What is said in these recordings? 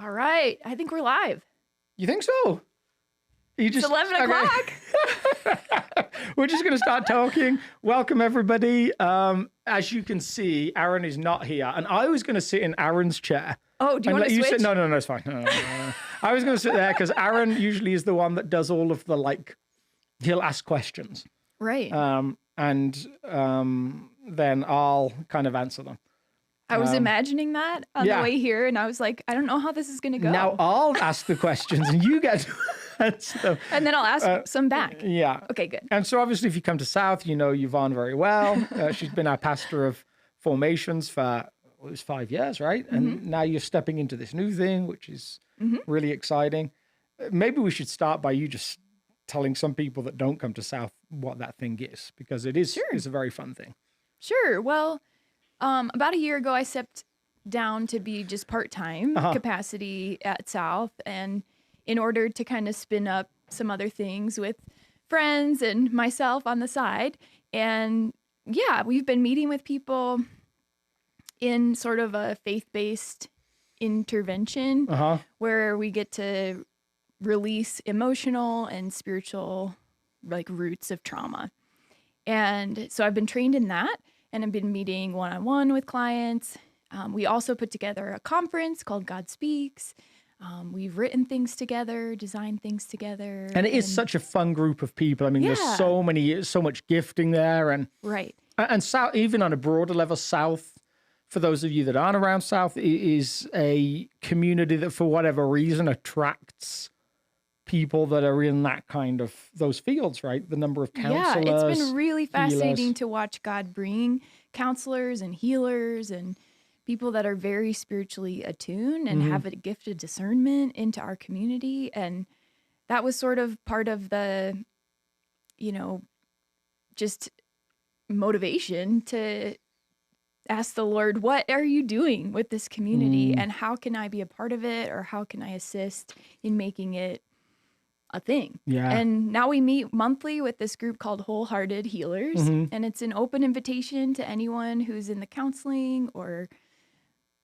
All right. I think we're live. You think so? It's 11 o'clock. We're just going to start talking. Welcome, everybody. As you can see, Aaron is not here. And I was going to sit in Aaron's chair. Oh, do you want to switch? No, it's fine. No. I was going to sit there because Aaron usually is the one that does all of the, he'll ask questions. Right. Then I'll kind of answer them. I was imagining that on the way here, and I was like, I don't know how this is going to go. Now I'll ask the questions, and you get to answer them. And then I'll ask some back. Yeah. Okay, good. And so obviously, if you come to South, you know Yvonne very well. She's been our pastor of formations for, it was 5 years, right? And now you're stepping into this new thing, which is really exciting. Maybe we should start by you just telling some people that don't come to South what that thing is, because it is it's a very fun thing. Sure. Well, about a year ago, I stepped down to be just part-time capacity at South, and in order to kind of spin up some other things with friends and myself on the side. And yeah, we've been meeting with people in sort of a faith-based intervention where we get to release emotional and spiritual roots of trauma. And so I've been trained in that, and I've been meeting one-on-one with clients. We also put together a conference called God Speaks. We've written things together, designed things together. And it is such a fun group of people. I mean, there's so much gifting there. And right. And South, even on a broader level, South, for those of you that aren't around South, is a community that for whatever reason attracts people that are in that kind of those fields, right? The number of counselors. Yeah, it's been really fascinating to watch God bring counselors and healers and people that are very spiritually attuned and have a gift of discernment into our community. And that was sort of part of the, just motivation to ask the Lord, what are you doing with this community and how can I be a part of it, or how can I assist in making it a thing? Yeah. And now we meet monthly with this group called Wholehearted Healers, and it's an open invitation to anyone who's in the counseling or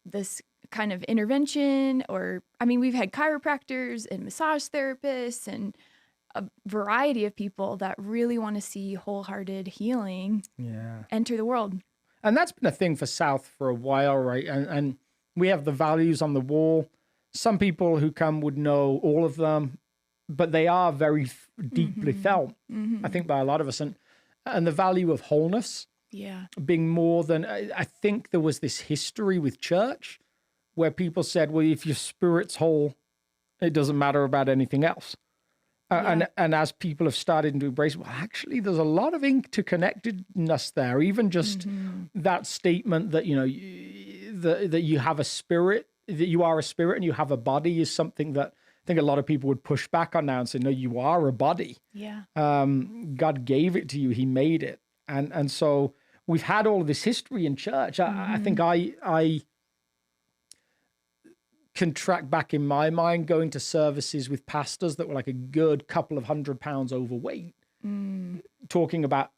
this kind of intervention, or, we've had chiropractors and massage therapists and a variety of people that really want to see wholehearted healing enter the world. And that's been a thing for South for a while, right? And we have the values on the wall. Some people who come would know all of them, but they are very deeply felt, I think, by a lot of us. And the value of wholeness being more than, I think there was this history with church where people said, well, if your spirit's whole, it doesn't matter about anything else. And as people have started to embrace, well, actually, there's a lot of interconnectedness there. Even just that statement that, that you have a spirit, that you are a spirit and you have a body is something that I think a lot of people would push back on now and say, no, you are a body. Yeah. God gave it to you. He made it. And so we've had all of this history in church. I think I can track back in my mind going to services with pastors that were like a good couple of 100 pounds overweight, talking about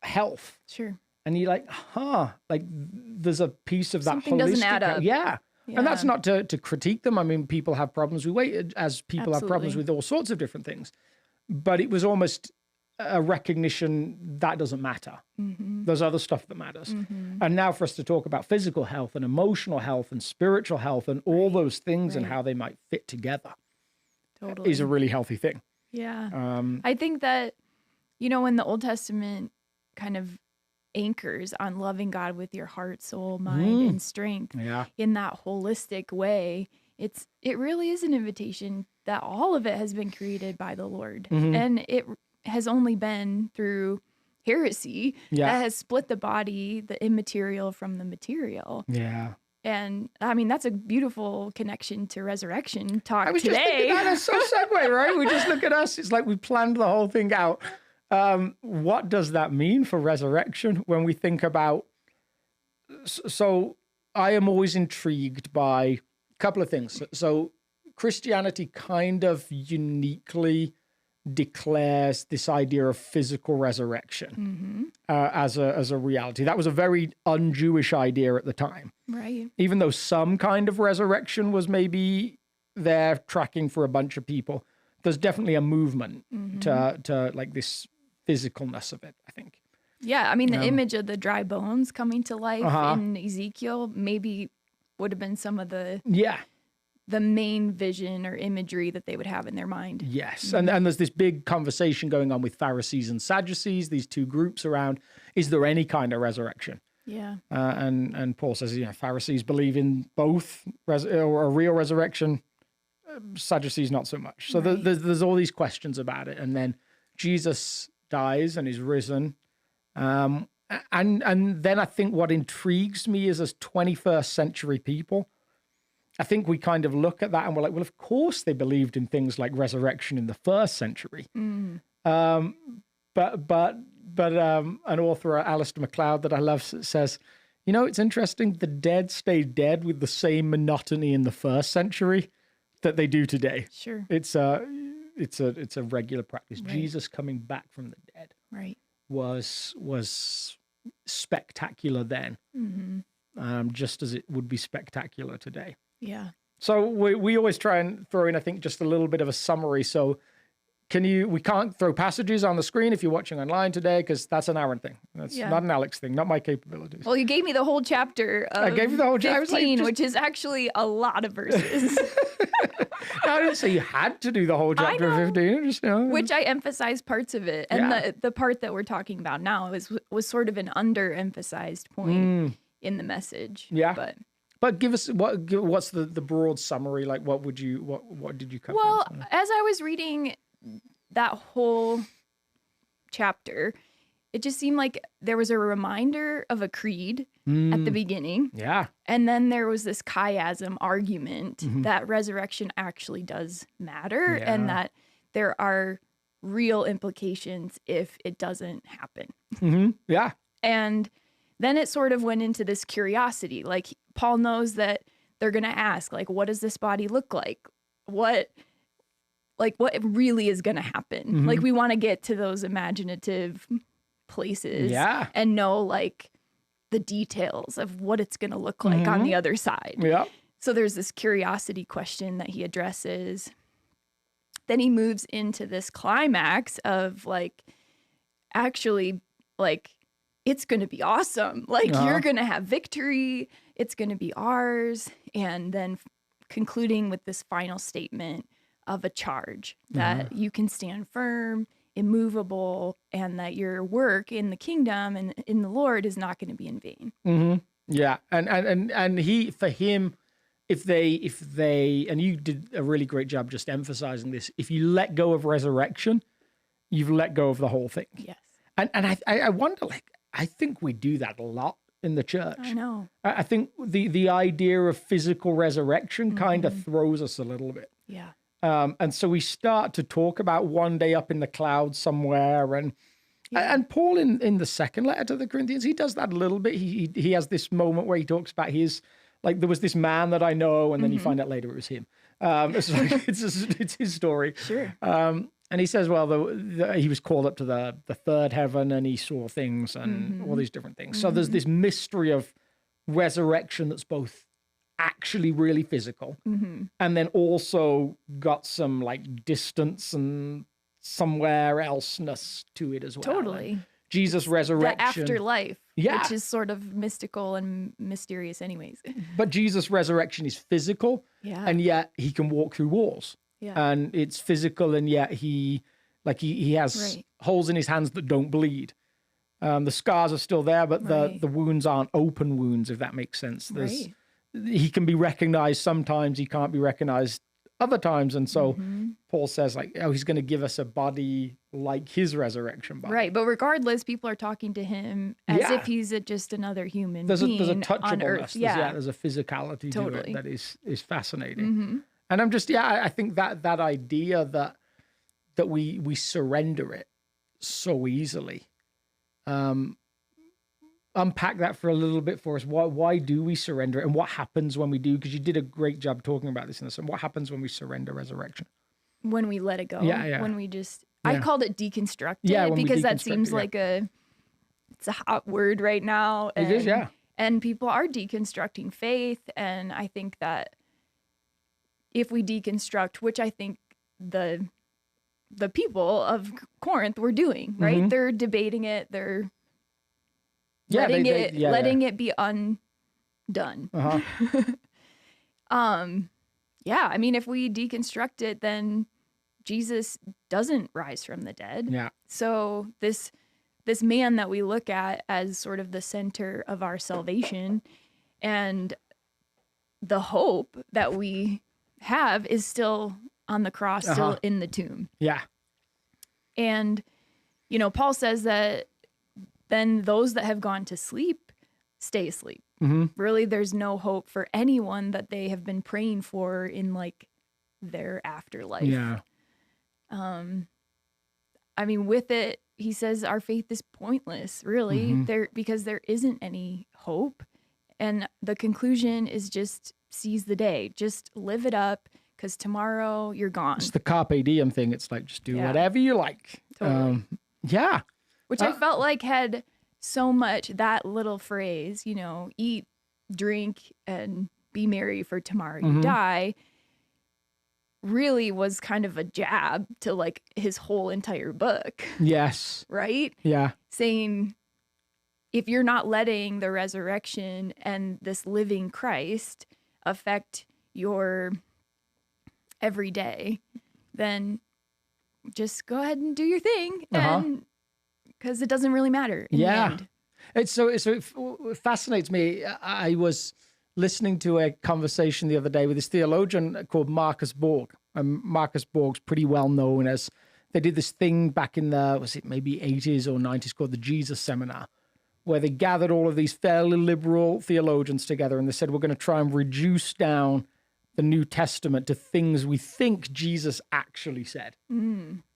health. Sure. And you're like, there's a piece of that something doesn't add up. Yeah. And that's not to critique them. I mean, people have problems with weight, as people have problems with all sorts of different things. But it was almost a recognition that doesn't matter. There's other stuff that matters. And now for us to talk about physical health and emotional health and spiritual health and all those things and how they might fit together is a really healthy thing. Yeah. I think that, when the Old Testament kind of anchors on loving God with your heart, soul, mind, and strength in that holistic way, it really is an invitation that all of it has been created by the Lord. And it has only been through heresy that has split the body, the immaterial from the material. Yeah. And that's a beautiful connection to resurrection talk today. I was just thinking that's so segue, right? We just look at us. It's like we planned the whole thing out. What does that mean for resurrection when we think about? So I am always intrigued by a couple of things. So Christianity kind of uniquely declares this idea of physical resurrection as a reality. That was a very un-Jewish idea at the time. Right. Even though some kind of resurrection was maybe they're tracking for a bunch of people. There's definitely a movement to like this physicalness of it, I think. Yeah, I mean, the image of the dry bones coming to life in Ezekiel maybe would have been some of the main vision or imagery that they would have in their mind. Yes, and there's this big conversation going on with Pharisees and Sadducees, these two groups around, is there any kind of resurrection? Yeah. And Paul says, Pharisees believe in both or a real resurrection, Sadducees not so much. So there's all these questions about it. And then Jesus dies and is risen. And then I think what intrigues me is, as 21st century people, I think we kind of look at that and we're like, well, of course they believed in things like resurrection in the first century. But an author, Alistair MacLeod, that I love, says, it's interesting. The dead stay dead with the same monotony in the first century that they do today. Sure. It's a regular practice. Right. Jesus coming back from the dead was spectacular then, just as it would be spectacular today. Yeah. So we always try and throw in, I think, just a little bit of a summary. So we can't throw passages on the screen if you're watching online today, because that's an Aaron thing. That's not an Alex thing, not my capabilities. Well, you gave me the whole chapter of I gave you the whole chapter. 15, which is actually a lot of verses. I didn't say you had to do the whole chapter of 15. Just, Which I emphasized parts of it. And the part that we're talking about now was sort of an underemphasized point in the message. Yeah. But give us what's the broad summary? Like, what did you cover? Well, as I was reading that whole chapter, it just seemed like there was a reminder of a creed at the beginning. Yeah. And then there was this chiasm argument that resurrection actually does matter and that there are real implications if it doesn't happen. Yeah. And then it sort of went into this curiosity. Like, Paul knows that they're going to ask, like, what does this body look like? What really is going to happen? Like, we want to get to those imaginative places and know, like, the details of what it's going to look like on the other side. Yeah. So there's this curiosity question that he addresses. Then he moves into this climax of, like, actually, like, it's going to be awesome. Like, you're going to have victory. It's going to be ours. And then concluding with this final statement of a charge that you can stand firm, immovable, and that your work in the kingdom and in the Lord is not going to be in vain. Yeah. And he, for him, if they, and you did a really great job just emphasizing this, if you let go of resurrection, you've let go of the whole thing. Yes. And I wonder, like, I think we do that a lot in the church. I know. I think the idea of physical resurrection kind of throws us a little bit. Yeah. And so we start to talk about one day up in the clouds somewhere. And Paul in the second letter to the Corinthians, he does that a little bit. He has this moment where he talks about there was this man that I know, and then you find out later it was him. It's his story. Sure. And he says, well, he was called up to the third heaven and he saw things and all these different things. So there's this mystery of resurrection that's both actually really physical and then also got some like distance and somewhere elseness to it as well. Totally. And Jesus' resurrection. The afterlife, which is sort of mystical and mysterious anyways. But Jesus' resurrection is physical and yet he can walk through walls. Yeah. And it's physical, and yet he has holes in his hands that don't bleed. The scars are still there, but the wounds aren't open wounds, if that makes sense. He can be recognized sometimes, he can't be recognized other times. And so Paul says, like, he's going to give us a body like his resurrection body. Right. But regardless, people are talking to him as if he's just another human being there's a touchableness. on earth. There's a physicality to it that is fascinating. And I'm just, I think that idea that we surrender it so easily. Unpack that for a little bit for us. Why do we surrender it, and what happens when we do? Because you did a great job talking about this in this. And what happens when we surrender resurrection? When we let it go. Yeah. When we just, I called it deconstructed because that seems like it's a hot word right now. And, it is, yeah. And people are deconstructing faith, and I think that if we deconstruct, which I think the people of Corinth were doing, right? Mm-hmm. They're debating it. They're Yeah, letting it be undone. Uh-huh. Yeah, I mean, if we deconstruct it, then Jesus doesn't rise from the dead. Yeah. So this man that we look at as sort of the center of our salvation and the hope that we have is still on the cross, still in the tomb. Yeah. And, you know, Paul says that then those that have gone to sleep stay asleep. Mm-hmm. Really, there's no hope for anyone that they have been praying for in like their afterlife. Yeah. I mean, with it, he says our faith is pointless, really, because there isn't any hope. And the conclusion is just seize the day, just live it up, because tomorrow you're gone. It's the carpe diem thing. It's like, just do whatever you like. Totally. Yeah. Which I felt like had so much, that little phrase, you know, eat, drink, and be merry, for tomorrow you die, really was kind of a jab to like his whole entire book. Yes. Right? Yeah. Saying, if you're not letting the resurrection and this living Christ affect your every day, then just go ahead and do your thing, and because it doesn't really matter in the end. It fascinates me. I was listening to a conversation the other day with this theologian called Marcus Borg. And Marcus Borg's pretty well known as, they did this thing back in the, was it maybe 80s or 90s, called the Jesus Seminar, where they gathered all of these fairly liberal theologians together and they said, we're going to try and reduce down the New Testament to things we think Jesus actually said.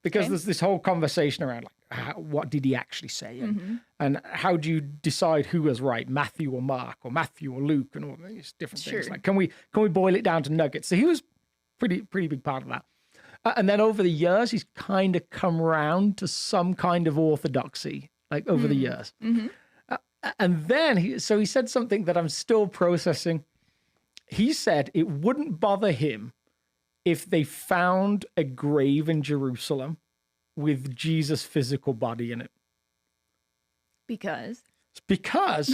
Because there's this whole conversation around like, what did he actually say? And how do you decide who was right, Matthew or Mark, or Matthew or Luke, and all these different things. Like, can we boil it down to nuggets? So he was pretty big part of that. And then over the years, he's kind of come around to some kind of orthodoxy, like over the years. And then he said something that I'm still processing. He said it wouldn't bother him if they found a grave in Jerusalem with Jesus' physical body in it. Because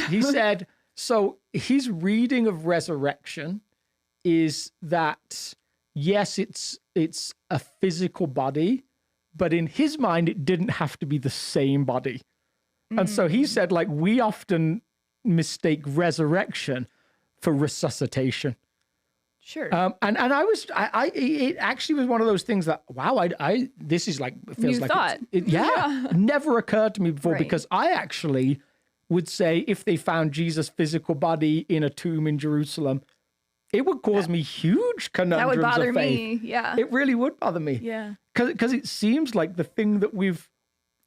he said, so his reading of resurrection is that, yes, it's a physical body, but in his mind, it didn't have to be the same body. And so he said, like, we often mistake resurrection for resuscitation. Sure. And it actually was one of those things that, wow, this is like, it feels New like thought. Never occurred to me before, Right. because I actually would say if they found Jesus' physical body in a tomb in Jerusalem, it would cause me huge conundrums That would bother of faith. me. Yeah. It really would bother me. Yeah. Because it seems like the thing that we've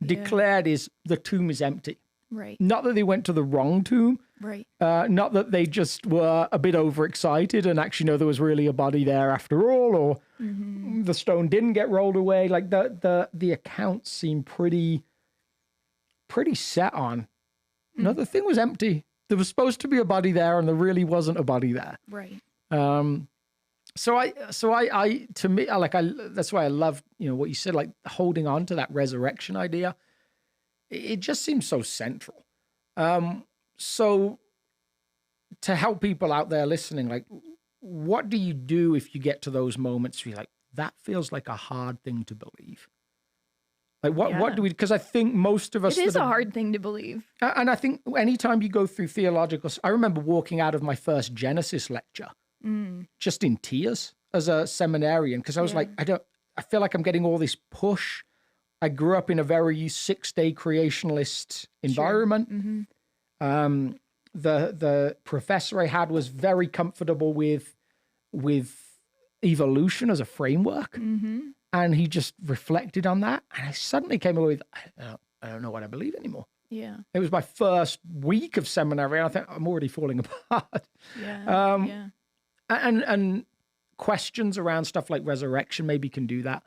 declared is the tomb is empty. Right. Not that they went to the wrong tomb. Right. Not that they just were a bit overexcited and actually know there was really a body there after all, or the stone didn't get rolled away. Like the accounts seem pretty set on. No, the thing was empty. There was supposed to be a body there, and there really wasn't a body there. Right. So I to me, that's why I love, what you said, like holding on to that resurrection idea. It just seems so central. So to help people out there listening, like, what do you do if you get to those moments where you're like, that feels like a hard thing to believe? Like, what do we, because I think most of us... It is a hard thing to believe. And I think anytime you go through theological... I remember walking out of my first Genesis lecture just in tears as a seminarian, because I was like, I feel like I'm getting all this push. I grew up in a very 6-day creationalist environment. The professor I had was very comfortable with evolution as a framework. And he just reflected on that. And I suddenly came away with, I don't know what I believe anymore. Yeah. It was my first week of seminary, and I think I'm already falling apart. And questions around stuff like resurrection maybe can do that.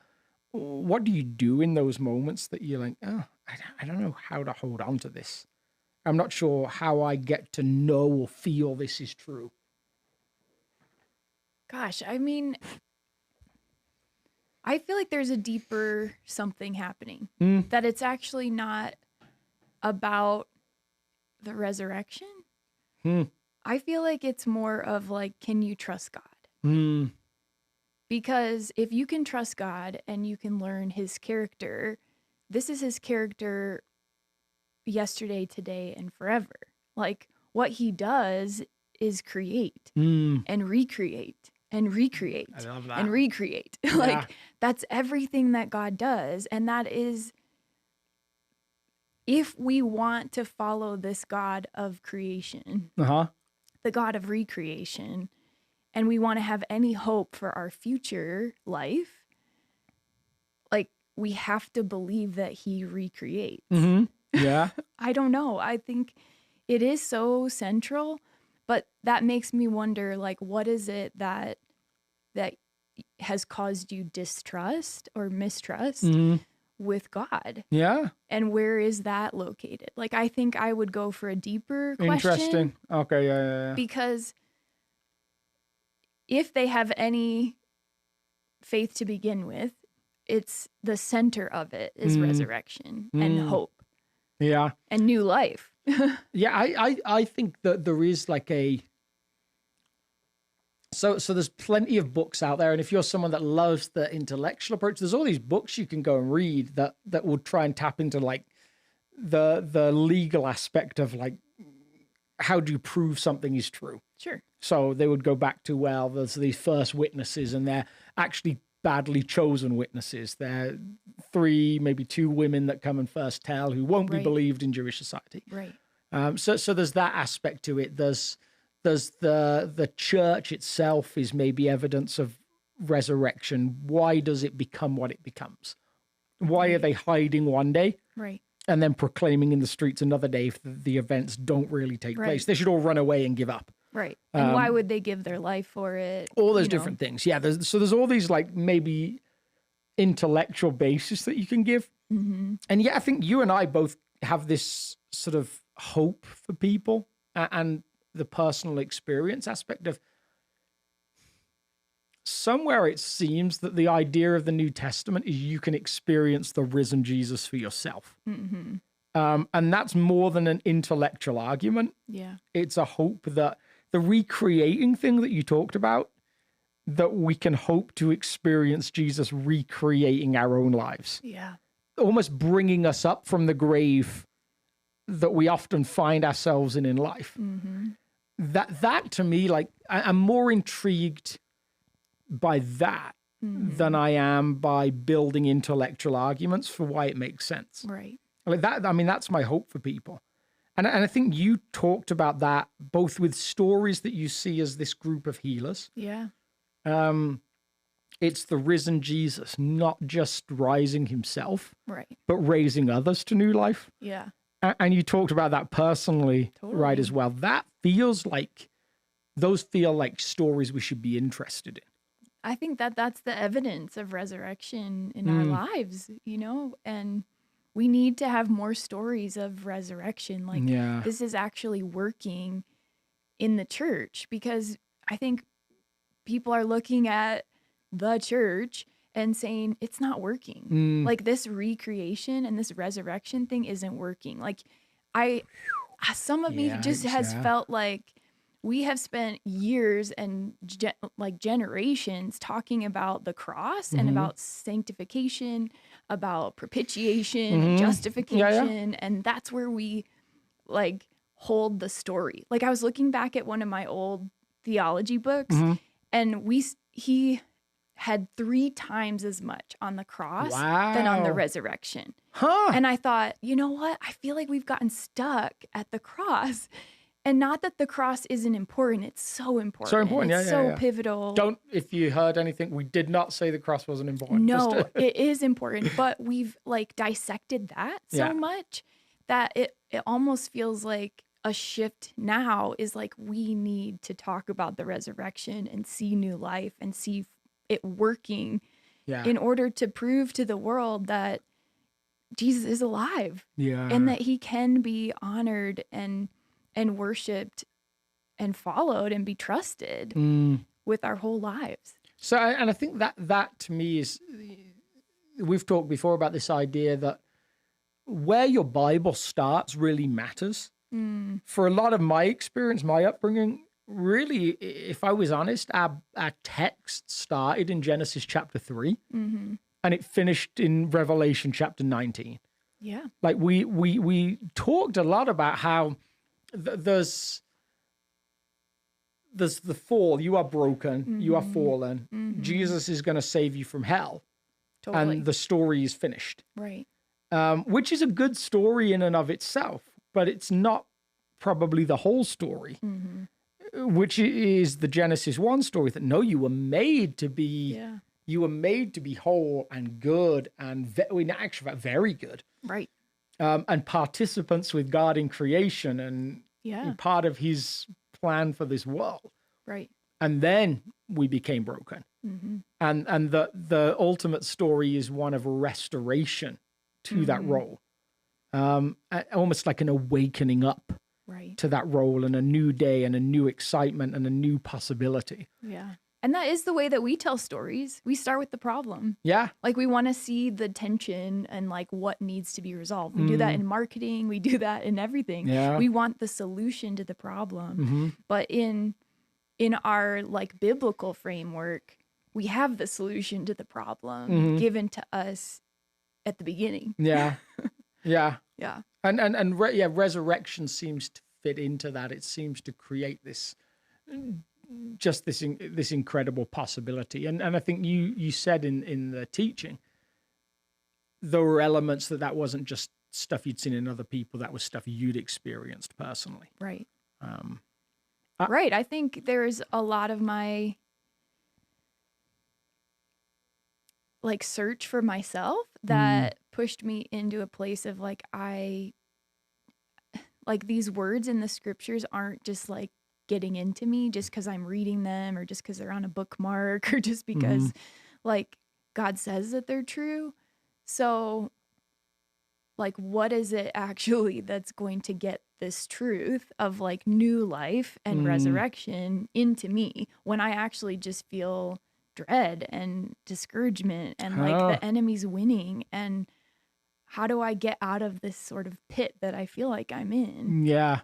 What do you do in those moments that you're like, I don't know how to hold on to this. I'm not sure how I get to know or feel this is true. Gosh, I mean, I feel like there's a deeper something happening. That it's actually not about the resurrection. I feel like it's more of like, can you trust God? Because if you can trust God and you can learn his character, this is his character yesterday, today, and forever. Like, what he does is create and recreate and recreate I love that. and recreate. Like, that's everything that God does. And that is, if we want to follow this God of creation, the God of recreation, and we want to have any hope for our future life, like, we have to believe that he recreates. Yeah. I don't know. I think it is so central, but that makes me wonder, like, what is it that has caused you distrust or mistrust with God? Yeah. And where is that located? Like, I think I would go for a deeper question. Interesting. Okay. Yeah. Because if they have any faith to begin with, it's the center of it is resurrection and hope. Yeah. And new life. Yeah, I think that there is like so there's plenty of books out there, and if you're someone that loves the intellectual approach, there's all these books you can go and read that will try and tap into like the legal aspect of like, how do you prove something is true? Sure. So they would go back to, well, there's these first witnesses, and they're actually badly chosen witnesses. They're 3, maybe 2 women that come and first tell who won't be believed in Jewish society. Right. So there's that aspect to it. There's the church itself is maybe evidence of resurrection. Why does it become what it becomes? Why are they hiding one day? Right. And then proclaiming in the streets another day if the events don't really take place? They should all run away and give up. Right. And why would they give their life for it? All those different things. Yeah. There's all these like maybe intellectual basis that you can give. And yeah, I think you and I both have this sort of hope for people and the personal experience aspect of somewhere it seems that the idea of the New Testament is you can experience the risen Jesus for yourself. And that's more than an intellectual argument. Yeah. It's a hope that the recreating thing that you talked about, that we can hope to experience Jesus recreating our own lives. Yeah. Almost bringing us up from the grave that we often find ourselves in life. That to me, like, I'm more intrigued by that than I am by building intellectual arguments for why it makes sense. Right. Like that, I mean, that's my hope for people. And I think you talked about that both with stories that you see as this group of healers. Yeah. It's the risen Jesus, not just rising himself, Right. but raising others to new life. Yeah. And you talked about that personally, right, as well. That feels like, those feel like stories we should be interested in. I think that's the evidence of resurrection in our lives, you know, and we need to have more stories of resurrection. Like, this is actually working in the church, because I think people are looking at the church and saying it's not working. Like, this recreation and this resurrection thing isn't working. Like, some of me just has felt like we have spent years and generations talking about the cross and about sanctification, about propitiation and justification. And that's where we like hold the story. Like, I was looking back at one of my old theology books, and he had 3 times as much on the cross than on the resurrection. And I thought, you know what? I feel like we've gotten stuck at the cross. And not that the cross isn't important. It's so important. So important, it's so pivotal. If you heard anything, we did not say the cross wasn't important. No, it is important. But we've like dissected that so much that it almost feels like a shift now is like, we need to talk about the resurrection and see new life and see it working in order to prove to the world that Jesus is alive. And that he can be honored and worshipped and followed and be trusted with our whole lives. So, and I think that to me is, we've talked before about this idea that where your Bible starts really matters. For a lot of my experience, my upbringing, really, if I was honest, our text started in Genesis chapter 3 and it finished in Revelation chapter 19. Yeah. Like we talked a lot about how there's the fall. You are broken. You are fallen. Jesus is going to save you from hell. Totally. And the story is finished. Right. Which is a good story in and of itself, but it's not probably the whole story, which is the Genesis 1 story that, no, you were made to be, you were made to be whole and good and in actual fact, very good. Right. And participants with God in creation and part of his plan for this world. Right. And then we became broken. And the ultimate story is one of restoration to that role. Almost like an awakening up to that role and a new day and a new excitement and a new possibility. Yeah. And that is the way that we tell stories. We start with the problem. Yeah. Like we want to see the tension and like what needs to be resolved. We do that in marketing. We do that in everything. Yeah. We want the solution to the problem. But in our like biblical framework, we have the solution to the problem given to us at the beginning. Yeah. Yeah. Yeah. And resurrection seems to fit into that. It seems to create this this incredible possibility. And I think you said in the teaching, there were elements that wasn't just stuff you'd seen in other people, that was stuff you'd experienced personally. Right. Right. I think there's a lot of my like search for myself that pushed me into a place of like, these words in the scriptures aren't just like getting into me just because I'm reading them or just because they're on a bookmark or just because like God says that they're true. So like, what is it actually that's going to get this truth of like new life and resurrection into me when I actually just feel dread and discouragement and like the enemy's winning? And how do I get out of this sort of pit that I feel like I'm in? Yeah.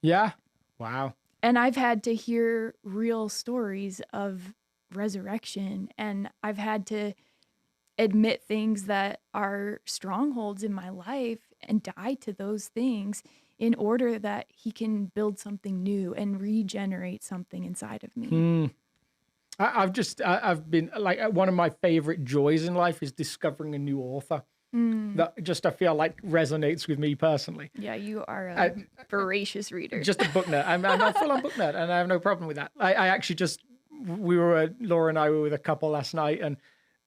Yeah. Wow. And I've had to hear real stories of resurrection, and I've had to admit things that are strongholds in my life and die to those things in order that he can build something new and regenerate something inside of me. I've been like, one of my favorite joys in life is discovering a new author that just, I feel like resonates with me personally. Yeah, you are a voracious reader. Just a book nerd. I'm a full-on book nerd, and I have no problem with that. I actually Laura and I were with a couple last night, and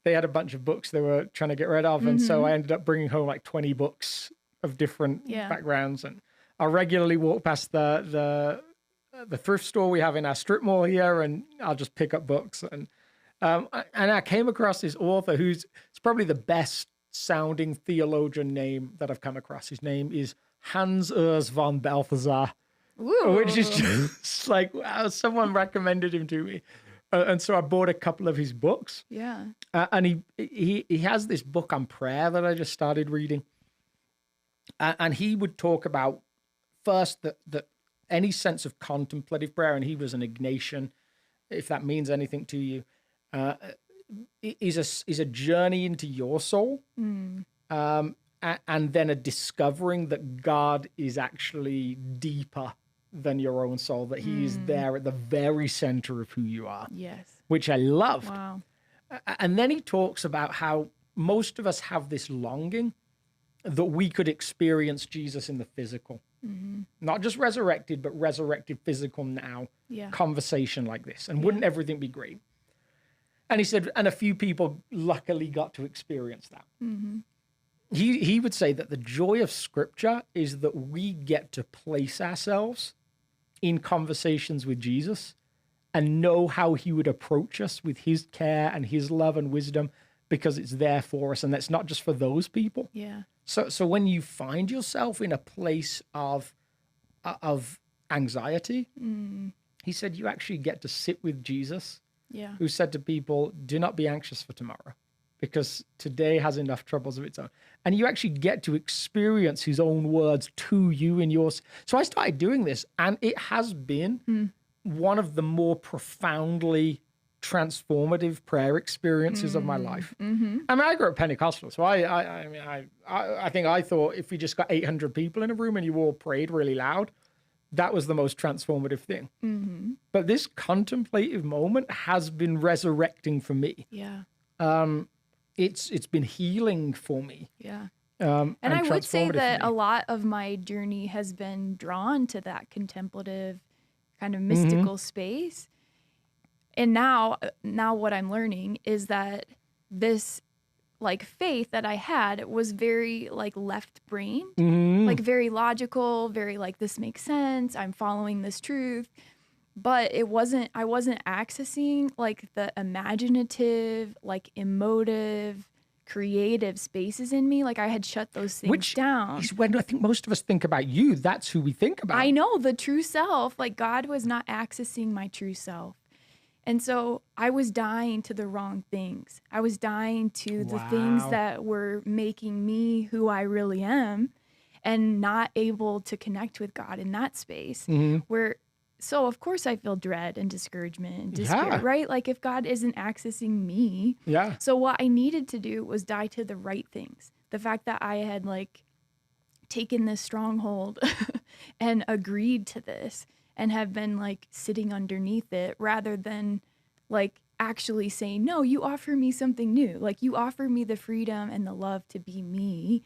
they had a bunch of books they were trying to get rid of, and so I ended up bringing home like 20 books of different backgrounds, and I regularly walk past the thrift store we have in our strip mall here, and I'll just pick up books, and I came across this author it's probably the best sounding theologian name that I've come across. His name is Hans Urs von Balthasar, which is just like, wow, someone recommended him to me. And so I bought a couple of his books. Yeah. And he has this book on prayer that I just started reading. And he would talk about first that any sense of contemplative prayer, and he was an Ignatian, if that means anything to you, is a journey into your soul. And then a discovering that God is actually deeper than your own soul, that he is there at the very center of who you are. Yes. Which I loved. Wow. And then he talks about how most of us have this longing that we could experience Jesus in the physical. Not just resurrected, but resurrected physical now. Yeah. Conversation like this. And wouldn't everything be great? And he said, and a few people luckily got to experience that. He would say that the joy of Scripture is that we get to place ourselves in conversations with Jesus and know how he would approach us with his care and his love and wisdom, because it's there for us. And that's not just for those people. Yeah. So when you find yourself in a place of anxiety, he said, you actually get to sit with Jesus Yeah. who said to people, do not be anxious for tomorrow, because today has enough troubles of its own. And you actually get to experience his own words to you in yours. So I started doing this, and it has been one of the more profoundly transformative prayer experiences of my life. I mean, I grew up Pentecostal, so I think I thought if we just got 800 people in a room and you all prayed really loud, that was the most transformative thing. But this contemplative moment has been resurrecting for me. Yeah. It's been healing for me. Yeah. And I would say transformative that for a me. lot of my journey has been drawn to that contemplative kind of mystical space. And now what I'm learning is that this like faith that I had was very like left brain, like very logical, very like this makes sense. I'm following this truth. But I wasn't accessing like the imaginative, like emotive, creative spaces in me. Like I had shut those things down. Is when I think most of us think about you. That's who we think about. I know, the true self. Like God was not accessing my true self. And so I was dying to the wrong things. I was dying to the things that were making me who I really am, and not able to connect with God in that space So of course I feel dread and discouragement and despair, right? Like if God isn't accessing me. Yeah. So what I needed to do was die to the right things. The fact that I had like taken this stronghold and agreed to this and have been like sitting underneath it, rather than like actually saying, no, you offer me something new. Like you offer me the freedom and the love to be me.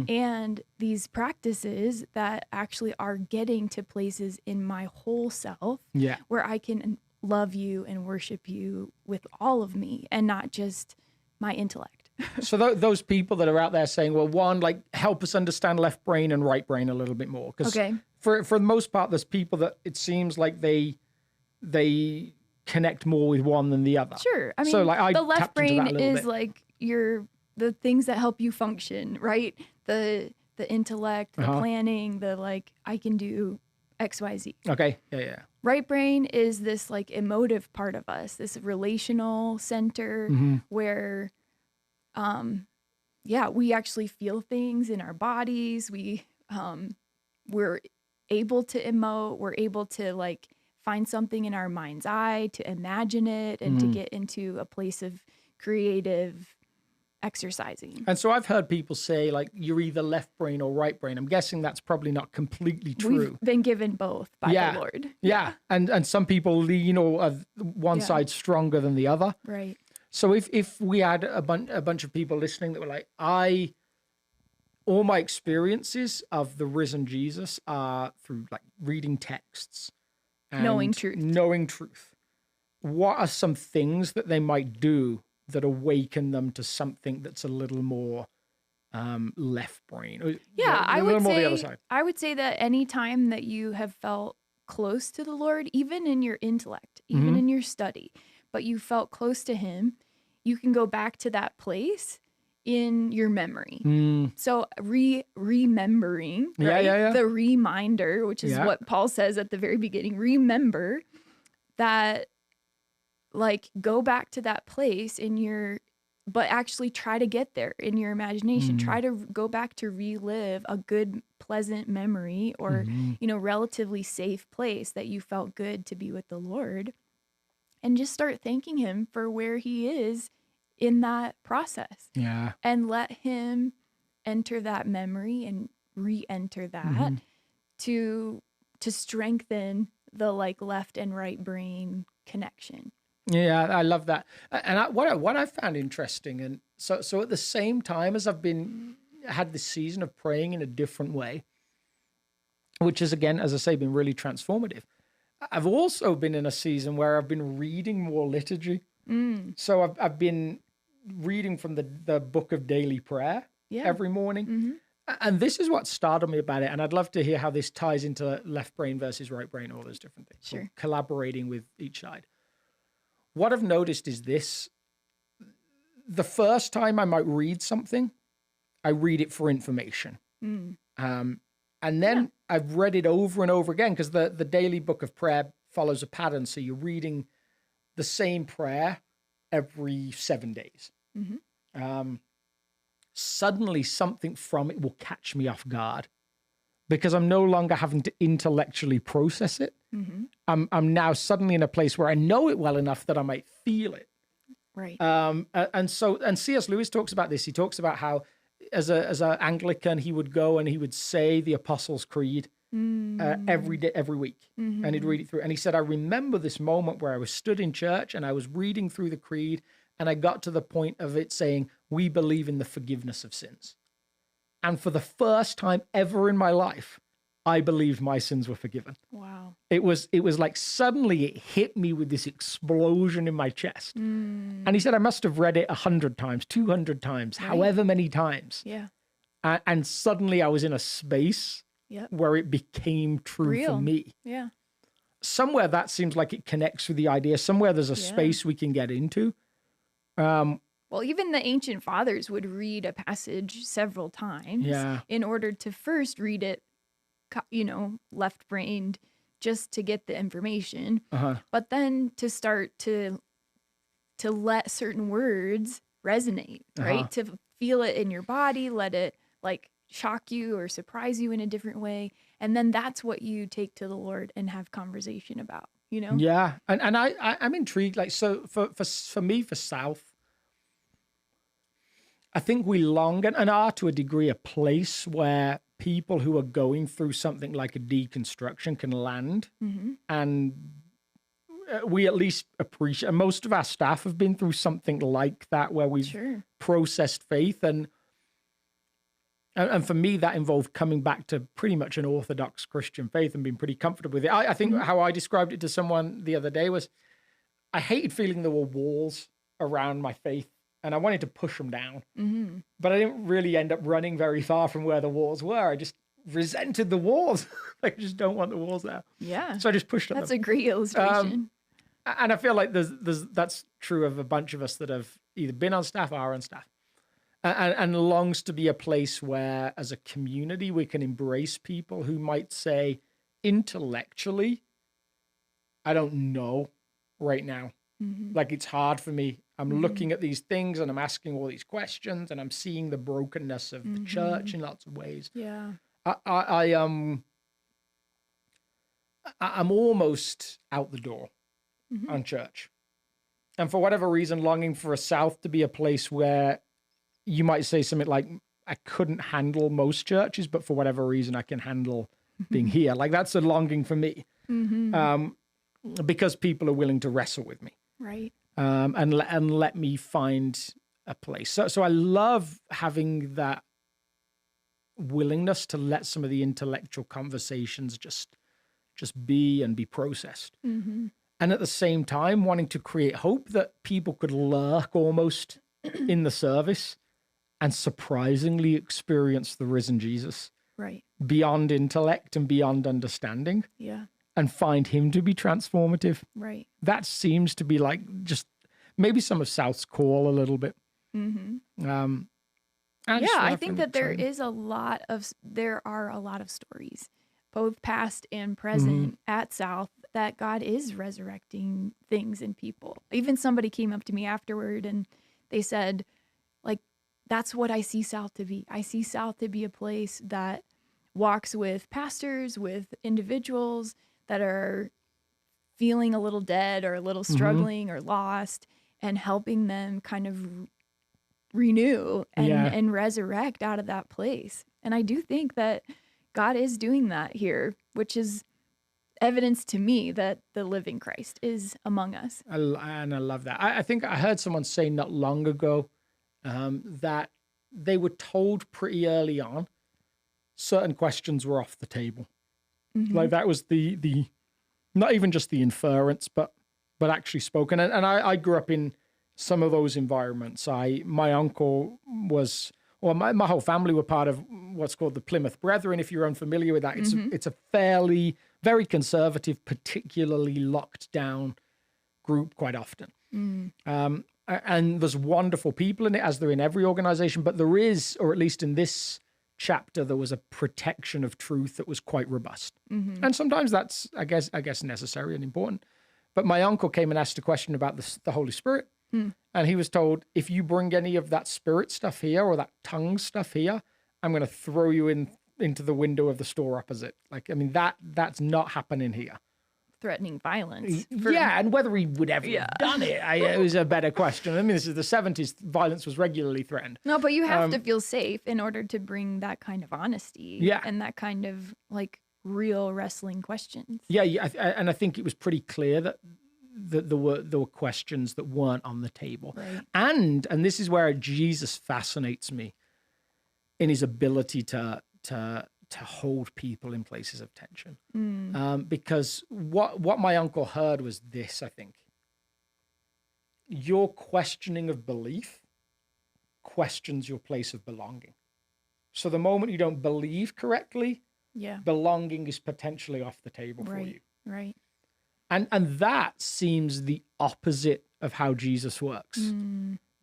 And these practices that actually are getting to places in my whole self where I can love you and worship you with all of me and not just my intellect. So those people that are out there saying, well, one, like help us understand left brain and right brain a little bit more. Because for the most part, there's people that it seems like they connect more with one than the other. Sure. I mean, so, like, the left brain is bit. like the things that help you function, right? The intellect, the planning, the like, I can do X, Y, Z. Okay. Yeah. Right brain is this like emotive part of us, this relational center where, we actually feel things in our bodies. We're able to emote. We're able to like find something in our mind's eye, to imagine it, and to get into a place of creative exercising. And so I've heard people say, like, you're either left brain or right brain. I'm guessing that's probably not completely true. We've been given both by the Lord. Yeah. And some people, one side's stronger than the other. Right. So if we had a bunch of people listening that were like, all my experiences of the risen Jesus are through like reading texts, and knowing truth. What are some things that they might do that awaken them to something that's a little more left brain? I would say that any time that you have felt close to the Lord, even in your intellect, even in your study, but you felt close to him, you can go back to that place in your memory. So remembering, right? The reminder, which is what Paul says at the very beginning, remember that, like, go back to that place but actually try to get there in your imagination. Try to go back to relive a good, pleasant memory or, relatively safe place that you felt good to be with the Lord, and just start thanking him for where he is in that process. Yeah. And let him enter that memory and re-enter that to strengthen the like left and right brain connection. Yeah, I love that. And what I found interesting, and so at the same time as I've had this season of praying in a different way, which is, again, as I say, been really transformative, I've also been in a season where I've been reading more liturgy. So I've been reading from the book of daily prayer every morning. And this is what startled me about it. And I'd love to hear how this ties into left brain versus right brain, all those different things. Sure. Collaborating with each side. What I've noticed is this: the first time I might read something, I read it for information. And then I've read it over and over again, because the daily book of prayer follows a pattern. So you're reading the same prayer every 7 days. Suddenly something from it will catch me off guard because I'm no longer having to intellectually process it. I'm now suddenly in a place where I know it well enough that I might feel it. Right. And C.S. Lewis talks about this. He talks about how as a Anglican, he would go and he would say the Apostles' Creed every day, every week, and he'd read it through. And he said, I remember this moment where I was stood in church and I was reading through the creed, and I got to the point of it saying, we believe in the forgiveness of sins. And for the first time ever in my life, I believed my sins were forgiven. Wow. It was like suddenly it hit me with this explosion in my chest. And he said, I must have read it 100 times, 200 times, however many times. Yeah. And suddenly I was in a space where it became true for me. Yeah. Somewhere that seems like it connects with the idea. Somewhere there's a space we can get into. Well, even the ancient fathers would read a passage several times in order to first read it, left-brained, just to get the information. But then to start to let certain words resonate, right? To feel it in your body, let it like shock you or surprise you in a different way. And then that's what you take to the Lord and have conversation about, Yeah. And I'm intrigued. Like, so for me, for South, I think we long and are to a degree a place where people who are going through something like a deconstruction can land. And we at least appreciate, and most of our staff have been through something like that where we've processed faith. And for me, that involved coming back to pretty much an Orthodox Christian faith and being pretty comfortable with it. I think how I described it to someone the other day was I hated feeling there were walls around my faith. And I wanted to push them down, but I didn't really end up running very far from where the walls were. I just resented the walls. I just don't want the walls there. Yeah. So I just pushed them. That's a great illustration. And I feel like that's true of a bunch of us that have either been on staff or are on staff, and longs to be a place where, as a community, we can embrace people who might say, intellectually, I don't know right now. Like, it's hard for me. I'm looking at these things and I'm asking all these questions and I'm seeing the brokenness of the church in lots of ways. Yeah. I'm almost out the door on church. And for whatever reason, longing for a South to be a place where you might say something like, I couldn't handle most churches, but for whatever reason, I can handle being here. Like, that's a longing for me. Because people are willing to wrestle with me. Right. And let me find a place. So I love having that willingness to let some of the intellectual conversations just be and be processed. And at the same time, wanting to create hope that people could lurk almost in the service and surprisingly experience the risen Jesus. Right. Beyond intellect and beyond understanding. Yeah. And find him to be transformative. Right. That seems to be like just maybe some of South's call a little bit. I think that there are a lot of stories, both past and present at South, that God is resurrecting things in people. Even somebody came up to me afterward and they said, like, that's what I see South to be. I see South to be a place that walks with pastors, with individuals that are feeling a little dead or a little struggling or lost, and helping them kind of renew and resurrect out of that place. And I do think that God is doing that here, which is evidence to me that the living Christ is among us. And I love that. I think I heard someone say not long ago that they were told pretty early on certain questions were off the table. Like, that was the not even just the inference, but actually spoken. And I grew up in some of those environments. My uncle was, or my whole family were part of what's called the Plymouth Brethren. If you're unfamiliar with that, it's a very conservative, particularly locked down group quite often. And there's wonderful people in it, as there in every organization, but there is, or at least in this chapter, there was a protection of truth that was quite robust. And sometimes that's, I guess necessary and important. But my uncle came and asked a question about the Holy Spirit. And he was told, if you bring any of that spirit stuff here or that tongue stuff here, I'm going to throw you into the window of the store opposite. Like, I mean, that's not happening here. Threatening violence. Yeah, and whether he would ever have done it, it was a better question. I mean, this is the 70s. Violence was regularly threatened. No, but you have to feel safe in order to bring that kind of honesty and that kind of like real wrestling questions. Yeah, and I think it was pretty clear that there were questions that weren't on the table. Right. And this is where Jesus fascinates me in his ability to hold people in places of tension. Because what my uncle heard was this, I think. Your questioning of belief questions your place of belonging. So the moment you don't believe correctly, belonging is potentially off the table for you. Right. And that seems the opposite of how Jesus works.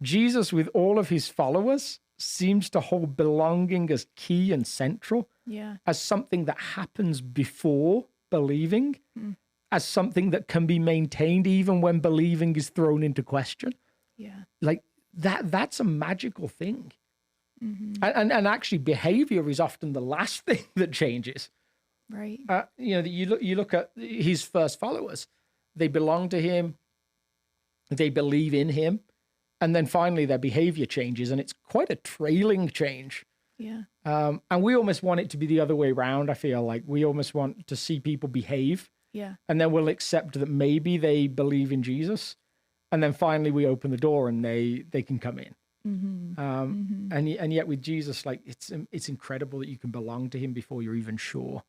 Jesus, with all of his followers, seems to hold belonging as key and central, as something that happens before believing, as something that can be maintained even when believing is thrown into question. Yeah. Like that's a magical thing. And actually behavior is often the last thing that changes. Right. You look at his first followers, they belong to him, they believe in him, and then finally their behavior changes, and it's quite a trailing change. Yeah. And we almost want it to be the other way around. I feel like we almost want to see people behave, and then we'll accept that maybe they believe in Jesus, and then finally we open the door and they can come in. And yet with Jesus, like it's incredible that you can belong to him before you're even sure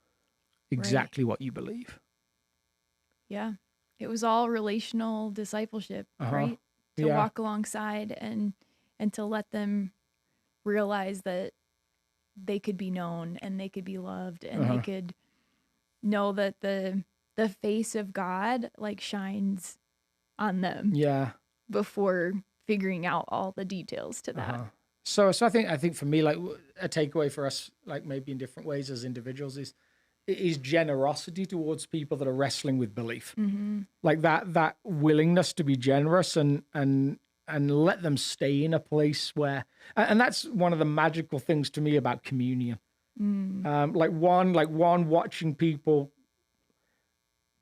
exactly what you believe. Yeah. It was all relational discipleship, right? To walk alongside and to let them realize that they could be known and they could be loved and they could know that the face of God like shines on them. Yeah. Before figuring out all the details to that. So I think for me, like a takeaway for us, like maybe in different ways as individuals is generosity towards people that are wrestling with belief. Like that willingness to be generous and let them stay in a place where, and that's one of the magical things to me about communion. Like one watching people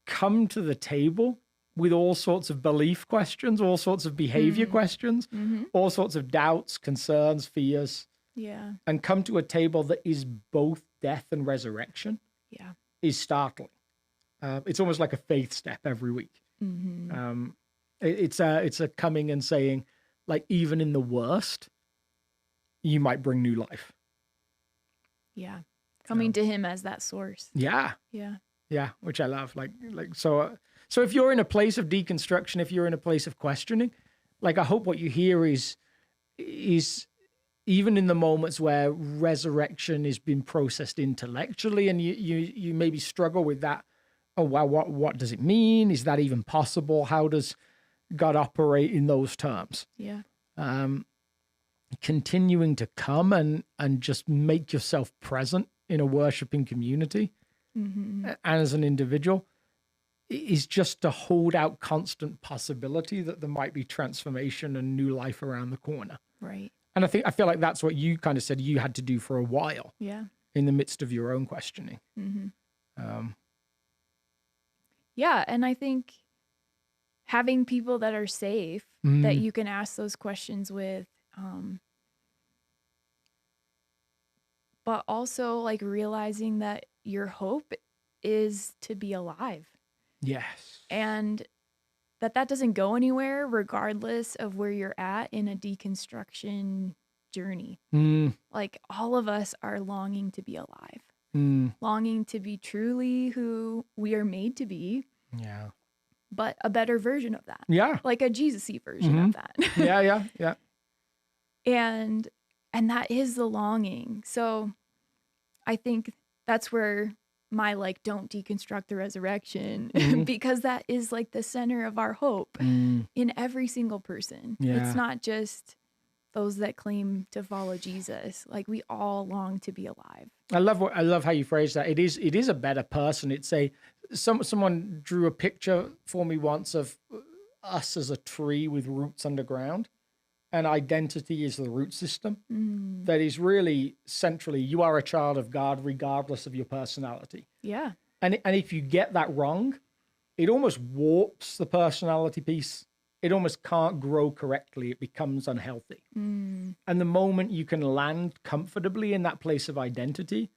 come to the table with all sorts of belief questions, all sorts of behavior questions, all sorts of doubts, concerns, fears. Yeah. And come to a table that is both death and resurrection. Yeah. Is startling. It's almost like a faith step every week. It's a coming and saying, like, even in the worst, you might bring new life. Yeah. Coming to him as that source. Yeah. Yeah. Yeah, which I love. So if you're in a place of deconstruction, if you're in a place of questioning, like I hope what you hear is even in the moments where resurrection is being processed intellectually and you maybe struggle with that. Oh, wow, what does it mean? Is that even possible? How does God operate in those terms? Yeah. Continuing to come and just make yourself present in a worshiping community and as an individual is just to hold out constant possibility that there might be transformation and new life around the corner. Right. And I feel like that's what you kind of said you had to do for a while. Yeah. In the midst of your own questioning. Yeah, and I think having people that are safe that you can ask those questions with, but also like realizing that your hope is to be alive. Yes. And that doesn't go anywhere regardless of where you're at in a deconstruction journey. Like all of us are longing to be alive, longing to be truly who we are made to be. Yeah. But a better version of that. Yeah. Like a Jesus-y version of that. Yeah. And that is the longing. So I think that's where my like don't deconstruct the resurrection because that is like the center of our hope in every single person. Yeah. It's not just those that claim to follow Jesus. Like we all long to be alive. I love how you phrase that. It is a better person. It's someone drew a picture for me once of us as a tree with roots underground, and identity is the root system. That is really centrally, you are a child of God regardless of your personality. Yeah. And if you get that wrong, it almost warps the personality piece. It almost can't grow correctly. It becomes unhealthy. And the moment you can land comfortably in that place of identity,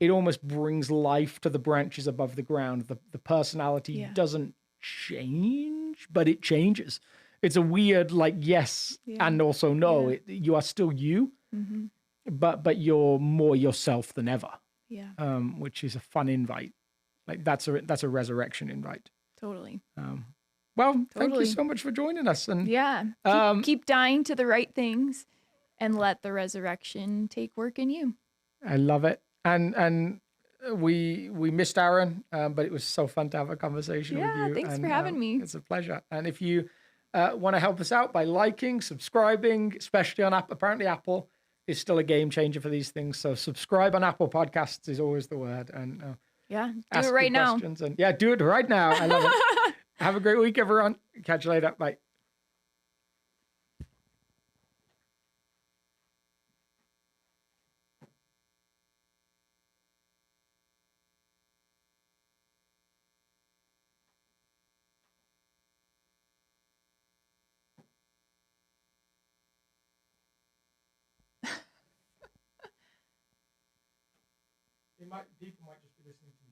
it almost brings life to the branches above the ground. The personality doesn't change, but it changes. It's a weird, like, yes and also no. You are still you, but you're more yourself than ever. Yeah. Which is a fun invite. Like that's a resurrection invite. Totally. Well, thank you so much for joining us. And keep dying to the right things and let the resurrection take work in you. I love it. And we missed Aaron, but it was so fun to have a conversation with you. Thanks for having me. It's a pleasure. And if you want to help us out by liking, subscribing, especially on Apple, apparently Apple is still a game changer for these things. So subscribe on Apple Podcasts is always the word. And do it right now. And do it right now. I love it. Have a great week, everyone. Catch you later. Bye. People might just be listening to